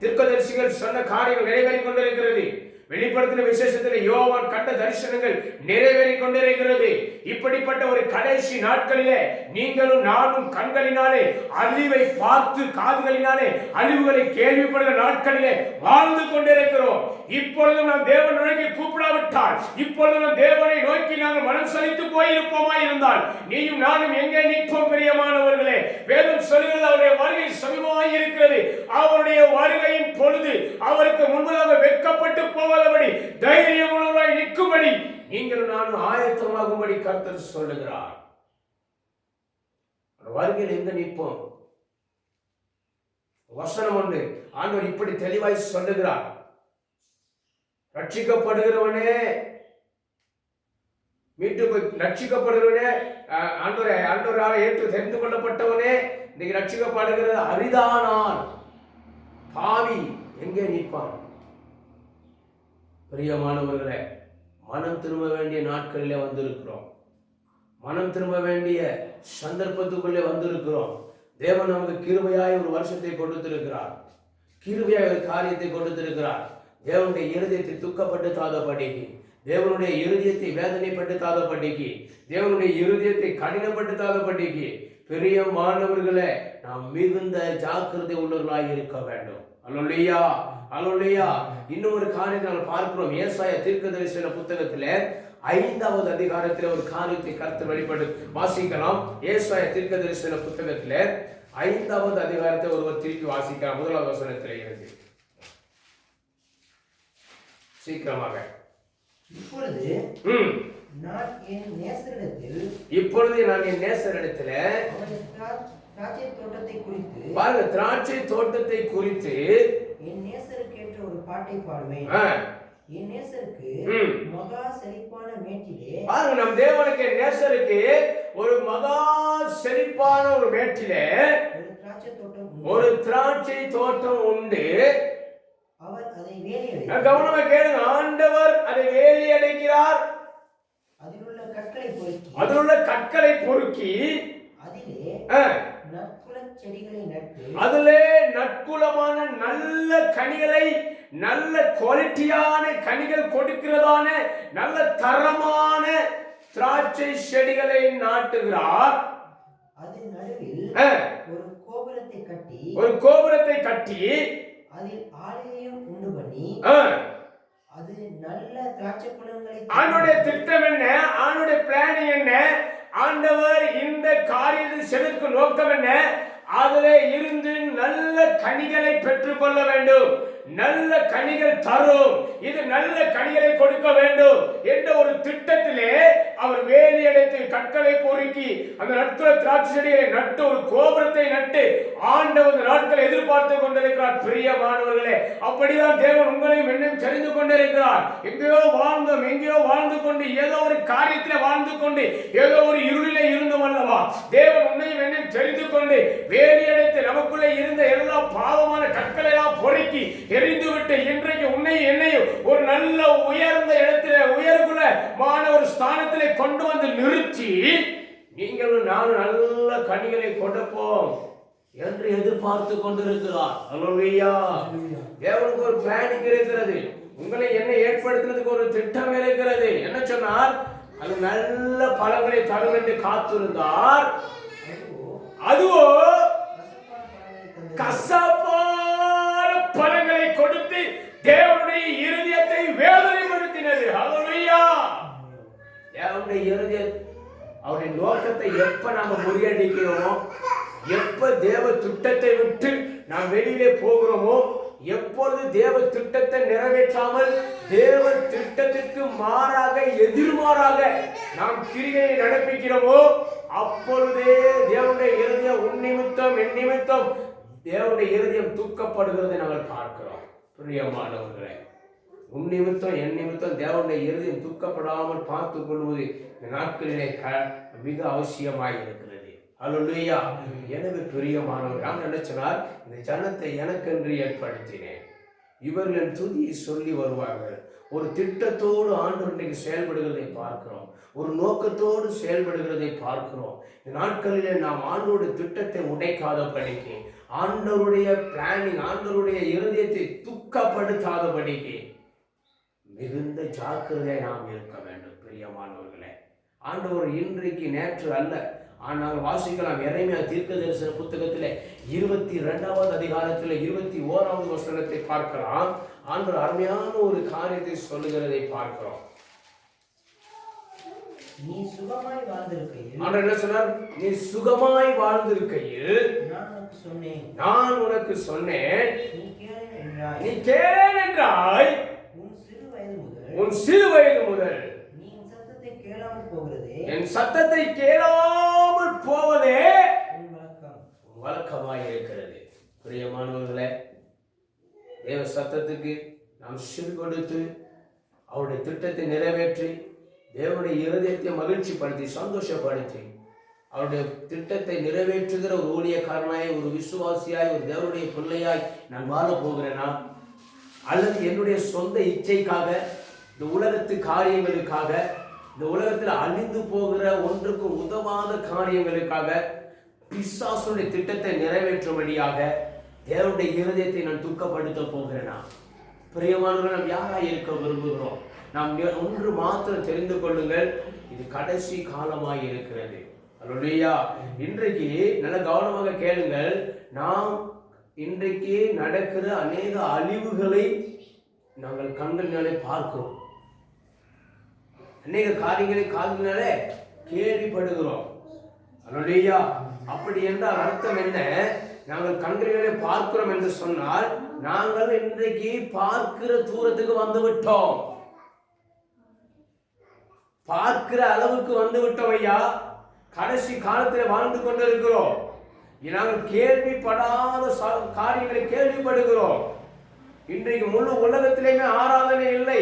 தீர்க்கதரிசிகள் சொன்ன காரியங்கள் நிறைவேறிக் கொண்டிருக்கிறது. வெளிப்படுத்தின விசேஷத்தில் யோவான் கண்ட தரிசனங்கள் நிறைவேறிக் கொண்டிருக்கிறது. இப்படிப்பட்ட ஒரு கடைசி நாட்களிலே நீங்களும் நானும் கண்களினாலே அழிவை பார்த்து, காதுகளினாலே அழிவுகளை கேள்விப்படுகிற நாட்களிலே வாழ்ந்து கொண்டிருக்கிறோம். இப்பொழுது நாம் தேவன் நோக்கி கூப்பிடாவிட்டால், இப்பொழுது நாம் தேவனை நோக்கி நாங்கள் மனம் சலித்து போயிருப்போமா இருந்தால் நீயும் நானும் எங்கே நிற்போம்? பிரியமானவர்களே, வேதம் சொல்கிறது அவருடைய வருகை சமீபமாய் இருக்கிறது. அவருடைய வருகையின் பொழுது அவருக்கு முன்பதாக வெட்கப்பட்டு போகாதபடி தைரியம் உள்ளவராய் நிற்கும்படி நீங்கள் நானும் ஆயத்தமாகும்படி கர்த்தர் சொல்லுகிறார். வருகையில் எங்க நிற்போம்? வசனம் உண்டு. ஆண்டவர் இப்படி தெளிவாய் சொல்லுகிறார். ரட்சிக்கப்படுகிறவனே, மீட்டு ரட்சிக்கப்படுகிறவனே, ஆண்டவரால் ஏற்று தெரிந்து கொள்ளப்பட்டவனே, இன்னைக்கு ரட்சிக்கப்படுகிறது அரிதானால் பாவி எங்கே நிற்பான்? பிரியமானவர்களே, மனம் திரும்ப வேண்டிய நாட்களிலே வந்திருக்கிறோம். மனம் திரும்ப வேண்டிய சந்தர்ப்பத்துக்குள்ளே வந்திருக்கிறோம். தேவன் நமக்கு கிருபையாய் ஒரு வருஷத்தை கொடுத்திருக்கிறார். கிருபையாய் ஒரு காரியத்தை கொடுத்திருக்கிறார். தேவனுடைய இருதயத்தை துக்கப்படுத்தாதபடிக்கு, தேவனுடைய இருதயத்தை வேதனைப்படுத்தாதபடிக்கு, தேவனுடைய இருதயத்தை கடினப்படுத்தாதபடிக்கு பிரியமானவர்களே, நாம் மிகுந்த ஜாக்கிரதை உள்ளவர்களாய் இருக்க வேண்டும். அல்லேலூயா, அல்லேலூயா. இன்னொரு காரியத்தை நாம் பார்க்கிறோம். ஏசாயா தீர்க்கதரிசன புத்தகத்திலே 5வது அதிகாரத்தில் ஒரு காரியத்தை கர்த்தர் வெளிப்படு வாசிக்கலாம். ஏசாயா தீர்க்கதரிசன புத்தகத்திலே 5வது அதிகாரத்தை ஒருவர் திருப்பி வாசிக்கலாம். 1வது வசனத்திலே இருந்து சீக்கிரமாக. இப்பொழுது நான் என் நேசரிடத்தில் திராட்சை தோட்டத்தை குறித்து பாருங்க, திராட்சை தோட்டத்தை குறித்து என் நேசருக்கு ஏற்ற ஒரு பாட்டை பாடுவேன். என் நேசருக்கு மகா செழிப்பான மேட்டிலே, பாருங்க, நம் தேவனுக்கு நேசருக்கு ஒரு மகா செழிப்பான ஒரு மேட்டிலே ஒரு திராட்சை தோட்டம் உண்டு. அவர் அதை வேலி அடைக்கிறார். கவனமா கேளுங்க. ஆண்டவர் அதை வேலி அடைக்கிறார். அதிலுள்ள கற்களை பொறுக்கி அதிலே நற்குலமான நல்ல கனிகளை, நல்ல குவாலிட்டியான கனிகள் கொடுக்கிறதான நல்ல தரமான திராட்சை செடிகளை நாட்டுகிறார். அதன் நடுவில் ஒரு கோபுரத்தை கட்டி அதில் ஆலயம் உண்டு பண்ணி அது நல்ல திராட்சை பழங்களை. ஆண்டவருடைய திட்டம் என்ன? ஆண்டவருடைய பிளானிங் என்ன? ஆண்டவர் இந்த காரியத்தை செலுத்த நோக்கம் என்ன? அதிலே இருந்து நல்ல கனிகளை பெற்றுக் கொள்ள வேண்டும். நல்ல கனிகள் தரும், இது நல்ல கனிகளை கொடுக்க வேண்டும் என்ற ஒரு திட்டத்திலே அவர் வேலி அடைத்து கற்களை பொறுக்கி அந்த நட்குல திராட்சை செடிகளை நட்டு ஒரு கோபுரத்தை நட்டு ஆண்டவர் நாட்களை எதிர்பார்த்து கொண்டிருக்கிறார். பிரியமானவர்களே, அப்படிதான் தேவன் உங்களையும் என்னையும் தெரிந்து கொண்டிருக்கிறார். எங்கேயோ வாழ்ந்தோம், எங்கேயோ வாழ்ந்து கொண்டு, ஏதோ ஒரு காரியத்தில் வாழ்ந்து கொண்டு, ஏதோ ஒரு இருளிலே இருந்தோம் அல்லவா? தேவன் உன்னையும் என்னையும் தெரிந்து கொண்டு வேலி அடைத்து நமக்குள்ளே இருந்த எல்லா பாவமான கற்களை எல்லாம் பொறுக்கி எரிந்துவிட்டு இன்றைக்கு உன்னையும் என்னையும் ஒரு நல்ல உயர்ந்த இடத்திலே, உயர்குலமான ஒரு ஸ்தானத்திலே கொண்டு வந்து நிறுத்தி நீங்களும் நானும் நல்ல கனிகளை கொடுப்போம் என்று எதிர்பார்த்து கொண்டிருக்கிறார். அல்லேலூயா. தேவனுக்கு ஒரு பிளானிங் இருக்கிறது. உங்களை என்ன ஏற்படுத்துறதுக்கு ஒரு திட்டம் இருக்கிறது. என்ன சொன்னார்? அது நல்ல பழங்களை தரும் என்று காத்திருந்தார். அதுவோ கசப்பான பழங்களை கொடுத்து தேவனுடைய இருதயத்தை வேதனைப்படுத்தினது. அல்லேலூயா. தேவனுடைய இருதயம், அவருடைய நோக்கத்தை எப்ப நாம முறியடிக்கிறோமோ, எப்ப தேவ திட்டத்தை விட்டு நாம் வெளியிலே போகிறோமோ, எப்பொழுது தேவ திட்டத்தை நிறைவேற்றாமல் தேவ திட்டத்திற்கு மாறாக, எதிர்மாறாக நாம் கிரியை நடப்பிக்கிறோமோ, அப்பொழுதே தேவனுடைய இருதயம் உன் நிமித்தம் என் நிமித்தம் தேவனுடைய இருதயம் தூக்கப்படுகிறதை நாங்கள் பார்க்கிறோம். பிரியமானவர்களே, உன் நிமித்தம் என் நிமித்தம் தேவனுடைய இருதயம் தூக்கப்படாமல் பார்த்துக் கொள்வது இந்த நாட்களிலே மிக அவசியமாய் இருக்கிறது. அல்லேலூயா. எனவே பிரியமானவர், நான் நினைச்சனால் இந்த ஜனத்தை எனக்கென்று ஏற்படுத்தினேன், இவர்கள் என் துதியை சொல்லி வருவார்கள். ஒரு திட்டத்தோடு ஆண்டவர் இன்றைக்கு செயல்படுகிறதை பார்க்கிறோம். ஒரு நோக்கத்தோடு செயல்படுகிறதை பார்க்கிறோம். இந்த நாட்களிலே நாம் ஆண்டவருடைய திட்டத்தை உடைக்காதபடிக்கு, ஆண்டவருடைய பிளானிங், ஆண்டவருடைய இருதயத்தை துக்கப்படுத்தாதபடிக்கு மிகுந்த ஜாக்கிரதையை நாம் இருக்க வேண்டும். பிரியமானவர்களே, ஆண்டவர் இன்றைக்கு நேற்று அல்ல. ஆனால் வாசிக்கலாம். எரேமியா தீர்க்கதரிசன புத்தகத்திலே 22வது அதிகாரத்தில் 21வது வசனத்தை பார்க்கலாம். ஆண்டவர் அருமையான ஒரு காரியத்தை சொல்லுகிறதை பார்க்கிறோம். நீ சுகமாய் வாழ்ந்திருக்கையில், ஆண்டவர் என்ன சொன்னார்? நீ சுகமாய் வாழ்ந்திருக்கையில் நான் உனக்கு சொன்னேன், நீ கேள் என்றாய். நீ கேளேன் என்றாய். உன் சிறு வயது முதல் நீ என் சத்தத்தை கேளாமல் போகிறதே, என் சத்தத்தை கேளாமல் போவதே உன் வழக்கம். வழக்கமாய் இருக்கிறது. பிரியமானவர்களே, தேவ சத்தத்துக்கு நாம் செவி கொடுத்து அவருடைய திட்டத்தை நிறைவேற்றி தேவனுடைய இருதயத்தை மகிழ்ச்சிப்படுத்தி சந்தோஷப்படுத்தி அவருடைய திட்டத்தை நிறைவேற்றுகிற ஒரு ஊழியக்காரனாய், ஒரு விசுவாசியாய், ஒரு தேவனுடைய பிள்ளையாய் நான் வாழ போகிறேனா, அல்லது என்னுடைய சொந்த இச்சைக்காக, இந்த உலகத்து காரியங்களுக்காக, இந்த உலகத்தில் அழிந்து போகிற ஒன்றுக்கு உதவாத காரியங்களுக்காக, பிசாசுடைய திட்டத்தை நிறைவேற்றும்படியாக தேவனுடைய இருதயத்தை நான் துக்கப்படுத்த போகிறேனா? பிரியமானவர்கள், நாம் யாராய் இருக்க விரும்புகிறோம்? நாம் ஒன்று மாத்திரம் தெரிந்து கொள்ளுங்கள், இது கடைசி காலமாய் இருக்கிறது. அல்லேலூயா. இன்றைக்கு நல்ல கவனமாக கேளுங்கள். நாம் இன்றைக்கு நடக்கிற அநேக அழிவுகளை நாங்கள் கண்களினாலே பார்க்கிறோம். அநேக காரியங்களை காதுகளினாலே கேள்விப்படுகிறோம். அல்லேலூயா. அப்படி என்றால் அர்த்தம் என்ன? நாங்கள் கண்களினாலே பார்க்கிறோம் என்று சொன்னால் நாங்கள் இன்றைக்கு பார்க்கிற தூரத்துக்கு வந்து விட்டோம். பார்க்கிற அளவுக்கு வந்து விட்டோம் ஐயா. கடைசி காலத்தில் வாழ்ந்து கொண்டிருக்கிறோம். நாங்கள் கேள்விப்படாத காரியங்களை கேள்விப்படுகிறோம். இன்றைக்கு முழு உலகத்திலேயுமே ஆராதனை இல்லை,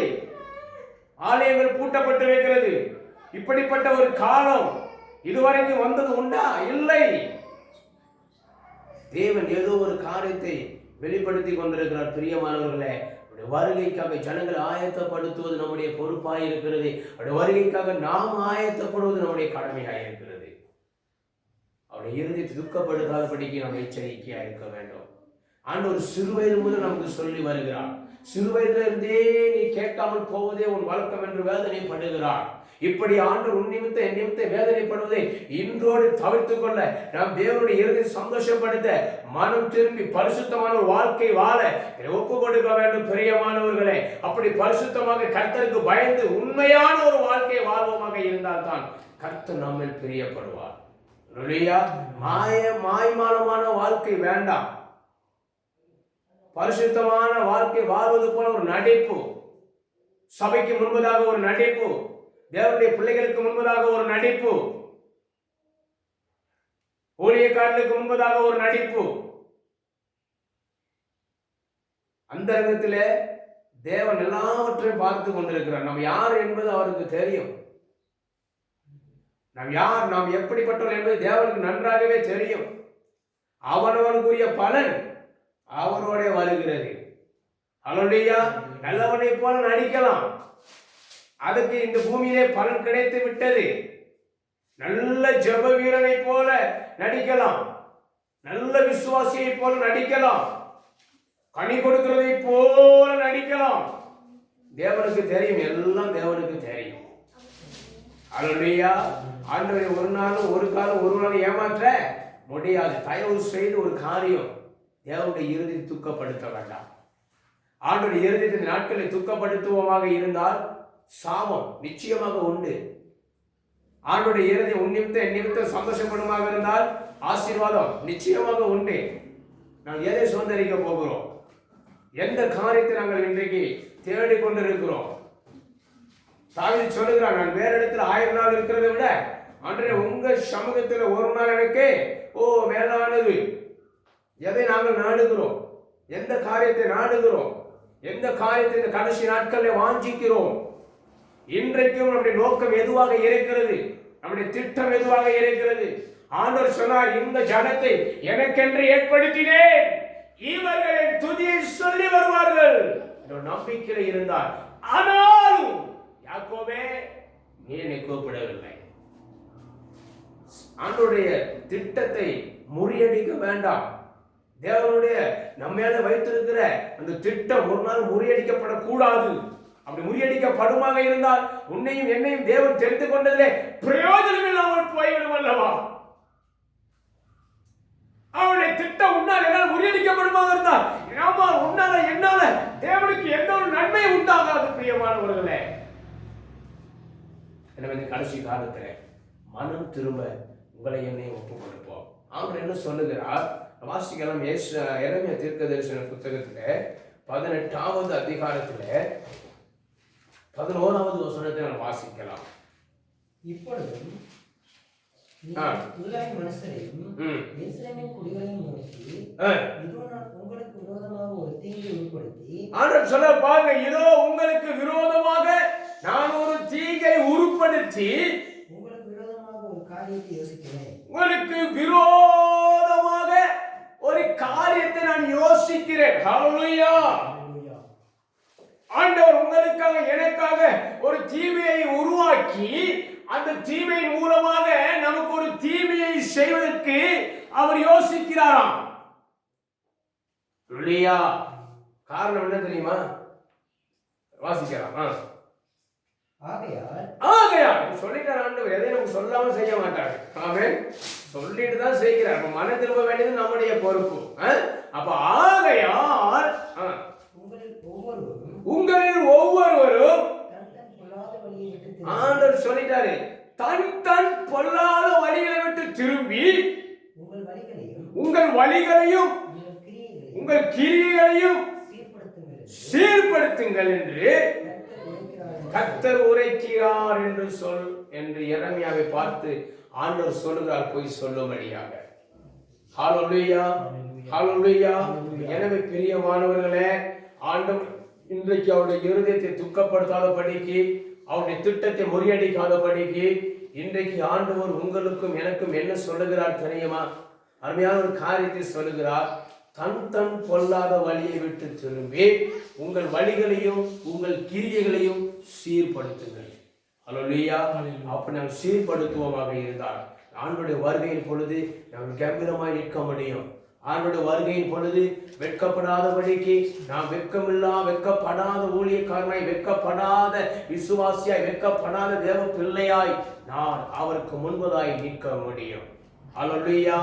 ஆலயங்கள் பூட்டப்பட்டிருக்கிறது. இப்படிப்பட்ட ஒரு காலம் இதுவரைக்கும் வந்தது உண்டா? இல்லை. தேவன் ஏதோ ஒரு காரியத்தை வெளிப்படுத்தி கொண்டிருக்கிறார். பிரியமானவர்களே, வருகைக்காக ஜனங்களை ஆயத்தப்படுத்துவது நம்முடைய பொறுப்பாய் இருக்கிறது. அவருடைய வருகைக்காக நாம் ஆயத்தப்படுவது நம்முடைய கடமையாக இருக்கிறது. அவருடைய இருதயத்தை துக்கப்படுத்தாதபடிக்கு நாம் எச்சரிக்கையா இருக்க வேண்டும். ஆண்டவர் சிறு வயது முதல் நமக்கு சொல்லி வருகிறார். சிறு வயதுல இருந்தே நீ கேட்காமல் போவதே உன் வழக்கம் என்று வேதனைப்படுகிறார். இப்படி ஆண்டவர் உன் நிமித்த என் நிமித்த வேதனைப்படுவதை இன்றோடு தவிர்த்து கொள்ள, நாம் தேவனுடைய இருதயத்தை சந்தோஷப்படுத்த, மனம் திரும்பி பரிசுத்தமான ஒரு வாழ்க்கை வாழ ஒப்பு கொடுக்க வேண்டும். பிரியமானவர்களே, அப்படி பரிசுத்தமாக கர்த்தருக்கு பயந்து உண்மையான ஒரு வாழ்க்கை வாழ்வோமாக இருந்தால்தான் கர்த்தர் நம்மில் பிரியப்படுவார். மாய்மாலமான வாழ்க்கை வேண்டாம். பரிசுத்தமான வாழ்க்கை வாழ்வது போல ஒரு நடிப்பு, சபைக்கு முன்பதாக ஒரு நடிப்பு, தேவனுடைய பிள்ளைகளுக்கு முன்பதாக ஒரு நடிப்பு, ஊழியக்காரர்களுக்கு முன்பதாக ஒரு நடிப்பு. அந்த இடத்திலே தேவன் எல்லாவற்றையும் பார்த்து கொண்டிருக்கிறார். நாம் யார் என்பது அவருக்கு தெரியும். நாம் யார், நாம் எப்படிப்பட்டவர்கள் என்பது தேவனுக்கு நன்றாகவே தெரியும். அவனவனுக்குரிய பலன் அவரோட வருகிறது. அல்லேலூயா. நல்லவனை போல நடிக்கலாம், அதுக்கு இந்த பூமியிலே பலன் கிடைத்து விட்டது. நல்ல ஜெப வீரனை போல நடிக்கலாம், நல்ல விசுவாசியை போல நடிக்கலாம், கனி கொடுக்கிறதை போல நடிக்கலாம். தேவனுக்கு தெரியும், எல்லாம் தேவனுக்கு தெரியும். அல்லேலூயா. ஆண்டவரை ஒரு நாளும் ஒரு காலம் ஒரு நாளும் ஏமாற்ற முடியாது. தயவு செய்து ஒரு காரியம், தேவனுடைய இறுதியை துக்கப்படுத்த வேண்டாம். ஆண்டவருடைய இறுதியை நாட்களை துக்கப்படுத்துவோமாக இருந்தால் சாபம் நிச்சயமாக உண்டு. ஆண்டவருடைய இறுதி உன் நிமித்த என் நிமித்த சந்தோஷப்படுமாக இருந்தால் ஆசீர்வாதம் நிச்சயமாக உண்டு. நாம் எதை சுதந்திரிக்க போகிறோம்? எந்த காரியத்தை நாங்கள் இன்றைக்கு தேடிக் கொண்டிருக்கிறோம்? தாவீது சொல்லுகிறான், நான் வேற இடத்துல 1000 நாள் இருக்கிறதை விட அன்றைய உங்க சமூகத்தில் ஒரு நாள் எனக்கு மேலானது. எதை நாங்கள் நாடுகிறோம்? எந்த காரியத்தை நாடுகிறோம்? எந்த காரியத்தை இந்த கடைசி நாட்களில் வாஞ்சிக்கிறோம்? இன்றைக்கும் நம்முடைய நோக்கம் எதுவாக இருக்கிறது? நம்முடைய திட்டம் எதுவாக இருக்கிறது? ஆண்டவர் சொன்னார், இந்த ஜனத்தை எனக்கென்று ஏற்படுத்தினேன், இவர்கள் என் துதியை சொல்லி வருவார்கள் என்ற நம்பிக்கையில் இருந்தார். ஆனாலும் யாக்கோபே, நீ என்னை கூப்பிடவில்லை. ஆண்டவருடைய திட்டத்தை முறியடிக்க வேண்டாம். தேவனுடைய நம்ம மேல வைத்திருக்கிற அந்த திட்டம் ஒரு நாள் முறியடிக்கப்படக்கூடாது. அப்படி முறியடிக்கப்படுமாக இருந்தால் உன்னையும் என்னையும் தேவன் தெரிந்து கொண்டதிலே பிரயோஜனம் இல்லாமல் போய்விடும் அல்லவா? அவனுடைய திட்டம் உன்னால் என்னால் முறியடிக்கப்படுமாக இருந்தால் உன்னால என்னால தேவனுக்கு எந்த ஒரு நன்மையும் உண்டாகாது. பிரியமானவர்களே, எனவே கடைசி காலத்துல மனம் திரும்ப உங்களை என்னையும் ஒப்புக் கொடுப்போம். அவர் என்ன சொல்லுகிறார்? வாசிக்கலாம். எரேமியா தீர்க்கதரிசன புத்தகத்துல 18வது அதிகாரத்துல 11வது வசனத்தை நான் வாசிக்கலாம். இப்பொழுதும் யூதாவின் மனுஷரையும் எருசலேமின் குடிகளையும் நோக்கி, இதோ நான் உங்களுக்கு விரோதமாக ஒரு தீங்கை உருப்படுத்தி, ஆண்டவர் சொல்ல பாருங்க, இதோ உங்களுக்கு விரோதமாக நான் ஒரு தீங்கை உருப்படுத்தி உங்களுக்கு விரோதமாக ஒரு காரியத்தை யோசிக்கிறேன். உங்களுக்கு விரோதமாக ஒரு காரியத்தை நான் யோசிக்கிறேன். ஹல்லேலூயா. ஆண்டவர் உங்களுக்காக எனக்காக ஒரு தீமையை உருவாக்கி அந்த தீமையின் மூலமாக நமக்கு ஒரு தீமையை செய்வதற்கு அவர் யோசிக்கிறாராம். இல்லையா? காரணம் என்ன தெரியுமா? வாசிக்கலாம். ஆகையால் சொல்லிட்டார் ஆண்டவர், எதையும் நமக்கு சொல்லாம செய்ய மாட்டார். ஆமென். சொல்லிட்டு தான் செய்கிறார். நம்ம மன திரும்ப வேண்டியது நம்முடைய பொறுப்பு. அப்ப ஆகையால் உங்களில் ஒவ்வொருவரும் ஆண்டவர் சொல்லிட்டாரு, தன் பொல்லாத வழிகளை விட்டு திரும்பி உங்கள் வழிகளையும் உங்கள் கிரியைகளையும் சீர்படுத்துங்கள் என்று கர்த்தர் உரைக்கிறார் என்று எரேமியாவை பார்த்து ஆண்டவர் சொல்லுகிறார், போய் சொல்லும்படியாக. ஹல்லேலூயா, ஹல்லேலூயா. எனவே பிரியமானவர்களே, ஆண்டவர் இன்றைக்கு அவருடைய இருதயத்தை துக்கப்படுத்தாதபடிக்கு, அவருடைய திட்டத்தை முறியடிக்காதபடிக்கு இன்றைக்கு ஆண்டவர் உங்களுக்கும் எனக்கும் என்ன சொல்லுகிறார் தெரியுமா? அருமையான ஒரு காரியத்தை சொல்லுகிறார். தன் பொல்லாத வழியை விட்டு திரும்பி உங்கள் வழிகளையும் உங்கள் கிரியைகளையும் சீர்படுத்துங்கள். ஹல்லேலூயா. அப்ப நாம் சீர்படுத்துவோமாக இருந்தால் ஆண்டவருடைய வருகையின் பொழுது நாம் கம்பீரமாய் நிற்க முடியும். ஆண்டவருடைய வருகையின் பொழுது வெட்கப்படாதபடிக்கு நாம் வெட்கப்படாத ஊழியக்காரனாய், வெட்கப்படாத விசுவாசியாய், வெட்கப்படாத தேவ பிள்ளையாய் நான் அவருக்கு முன்பதாய் நிற்க முடியும். ஹல்லேலூயா.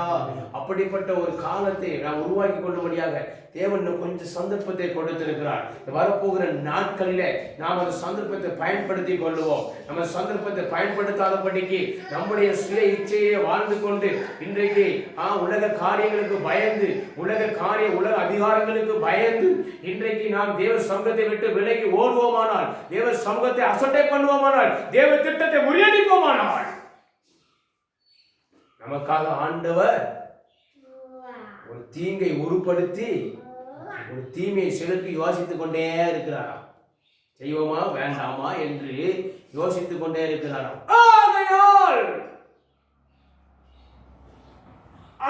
அப்படிப்பட்ட ஒரு காலத்தை நாம் உருவாக்கி கொள்ளும்படியாக தேவன் கொஞ்சம் சந்தர்ப்பத்தை கொடுத்திருக்கிறார். வரப்போகிற நாட்களிலே நாம் அந்த சந்தர்ப்பத்தை பயன்படுத்தி கொள்ளுவோம். நம்ம சந்தர்ப்பத்தை பயன்படுத்தாதபடிக்கு நம்முடைய சுய இச்சையை வாழ்ந்து கொண்டு இன்றைக்கு உலக காரியங்களுக்கு பயந்து, உலக அதிகாரங்களுக்கு பயந்து இன்றைக்கு நாம் தேவ சமூகத்தை விட்டு விலகி ஓடுவோமானால், தேவ சமூகத்தை அசட்டை பண்ணுவோமானால், தேவ திட்டத்தை முறியடிப்போமானால், நமக்காக ஆண்டவர் ஒரு தீங்கை உருப்படுத்தி ஒரு தீமையை செலுத்தி யோசித்துக் கொண்டே இருக்கிறாராம். செய்வோமா வேண்டாமா என்று யோசித்துக் கொண்டே இருக்கிறாராம்.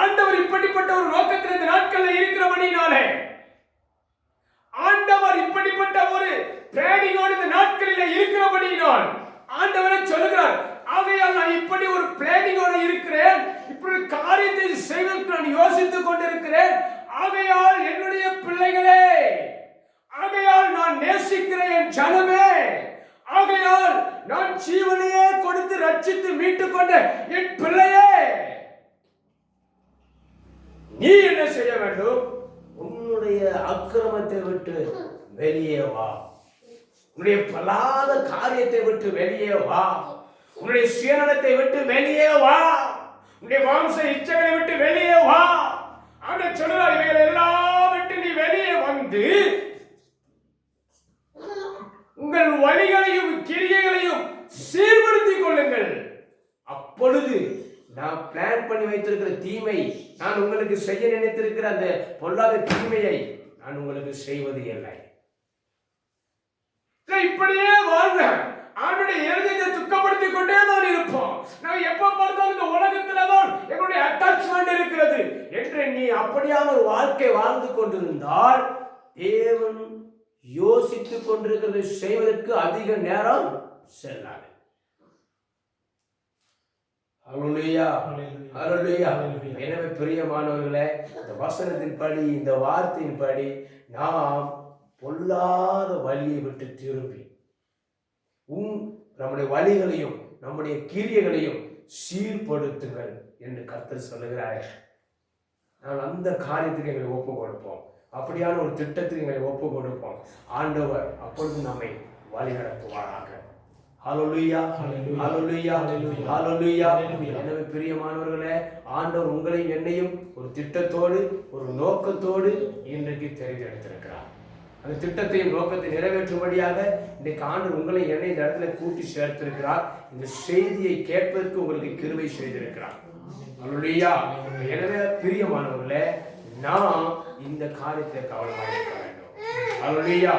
ஆண்டவர் இப்படிப்பட்ட ஒரு நோக்கத்தில் இந்த நாட்களில் இருக்கிறபடினாலே, ஆண்டவர் இப்படிப்பட்ட ஒரு பிளானிங்கோடு இந்த நாட்களில் இருக்கிறபடினால் ஆண்டவரை சொல்லுகிறார், ஆகையால் நான் இப்படி ஒரு பிளானிங்கோடு இருக்கிறேன், இப்படி காரியத்தை செய்வதற்கு நான் யோசித்துக் கொண்டிருக்கிறேன். ஆகையால் என்னுடைய பிள்ளைகளே, ஆகையால் நான் நேசிக்கிற என் ஜனமே, ஆகையால் நான் ஜீவனையே கொடுத்து ரட்சித்து மீட்டுக் கொண்ட என் பிள்ளையே, நீ என்ன செய்ய வேண்டும்? உன்னுடைய அக்கிரமத்தை விட்டு வெளியே வா, உன்னுடைய பொல்லாத காரியத்தை விட்டு வெளியே வா, உன்னுடைய சுயநலத்தை விட்டு வெளியே வா, உன்னுடைய வம்ச இச்சைகளை விட்டு வெளியே வா. ஆண்டவர் சொல்றார், இவைகள் எல்லாம் விட்டு நீ வெளியே வந்து உங்கள் வழிகளையும் கிரியைகளையும் சீர்படுத்திக் கொள்ளுங்கள். அப்பொழுது நான் பிளான் பண்ணி வைத்திருக்கிற தீமை, நான் உங்களுக்கு செய்ய நினைத்திருக்கிற அந்த பொல்லாத தீமையை நான் உங்களுக்கு செய்வது இல்லை. இப்படியே வாழ்க, ஆண்டுடைய இருதயத்தை துக்கப்படுத்திக் கொண்டே தான் இருப்போம். நான் எப்ப பார்த்தாலும் இந்த உலகத்துல தான் எங்களுடைய அட்டாச்மெண்ட் இருக்கிறது என்று நீ அப்படியான ஒரு வாழ்க்கை வாழ்ந்து கொண்டிருந்தால் தேவன் யோசித்துக் கொண்டிருக்கிறதை செய்வதற்கு அதிக நேரம் செல்லாது. ஹல்லேலூயா, ஹல்லேலூயா. எனவே பிரியமானவர்களே, இந்த வசனத்தின் படி, இந்த வார்த்தையின் படி நாம் பொல்லாத வழியை விட்டு திரும்பி நம்முடைய வழிகளையும் நம்முடைய கிரியைகளையும் சீர்படுத்துங்கள் என்று கர்த்தர் சொல்லுகிறார். நான் அந்த காரியத்துக்கு எங்களை ஒப்பு கொடுப்போம், அப்படியான ஒரு திட்டத்துக்கு எங்களை ஒப்பு கொடுப்போம். ஆண்டவர் அப்பொழுது நம்மை வழி நடத்துவாராக. ஹல்லேலூயா, ஹல்லேலூயா, ஹல்லேலூயா. எனவே பிரியமானவர்களே, ஆண்டவர் உங்களையும் என்னையும் ஒரு திட்டத்தோடு ஒரு நோக்கத்தோடு இன்றைக்கு தெரிந்தெடுத்திருக்கிறார். அந்த திட்டத்தையும் நோக்கத்தை நிறைவேற்றும்படியாக இன்றைக்கு ஆண்டவர் உங்களை என்னை இந்த இடத்துல கூட்டி சேர்த்திருக்கிறார். இந்த செய்தியை கேட்பதற்கு உங்களுக்கு கிருபை செய்திருக்கிறார். அல்லேலூயா. எனவே பிரியமானவர்களே, நாம் இந்த காரியத்தை கவனமாக இருக்க வேண்டும். அல்லேலூயா.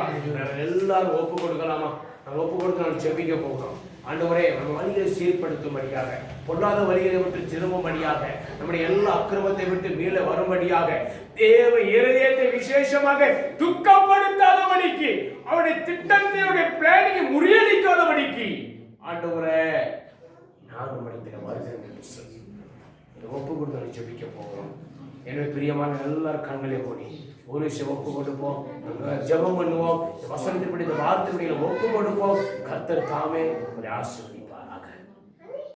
எல்லாரும் ஒப்பு கொடுக்கலாமா? நான் ஒப்பு கொடுத்து நான் ஜெபிக்க போகிறோம். ஆண்டவரே, நம்ம வழிகளை சீர்படுத்தும்படியாக, பொல்லாத வழிகளை விட்டு திரும்பும்படியாக, நம்முடைய எல்லா அக்கிரமத்தை விட்டு மீள வரும்படியாக, தேவ இருதயத்தை விசேஷமாக துக்கப்படுத்தாதபடிக்கு, அவருடைய திட்டத்தை பிளானிங்கை முறியடிக்காதபடிக்கு ஆண்டவரே நான் உம்மிடத்தில் வருகிறேன் என்று சொல்லி இதை ஒப்பு கொடுத்து ஜெபிக்க போகிறோம். எனவே பிரியமான எல்லாரும் கண்களை மூடி ஒரு விஷயம் ஒப்பு கொடுப்போம், ஜெபம் பண்ணுவோம். வசனத்தின்படி இந்த வார்த்தைகளை ஒப்பு கொடுப்போம். கர்த்தர் தாமே உங்களை ஆசீர்வதிப்பார்.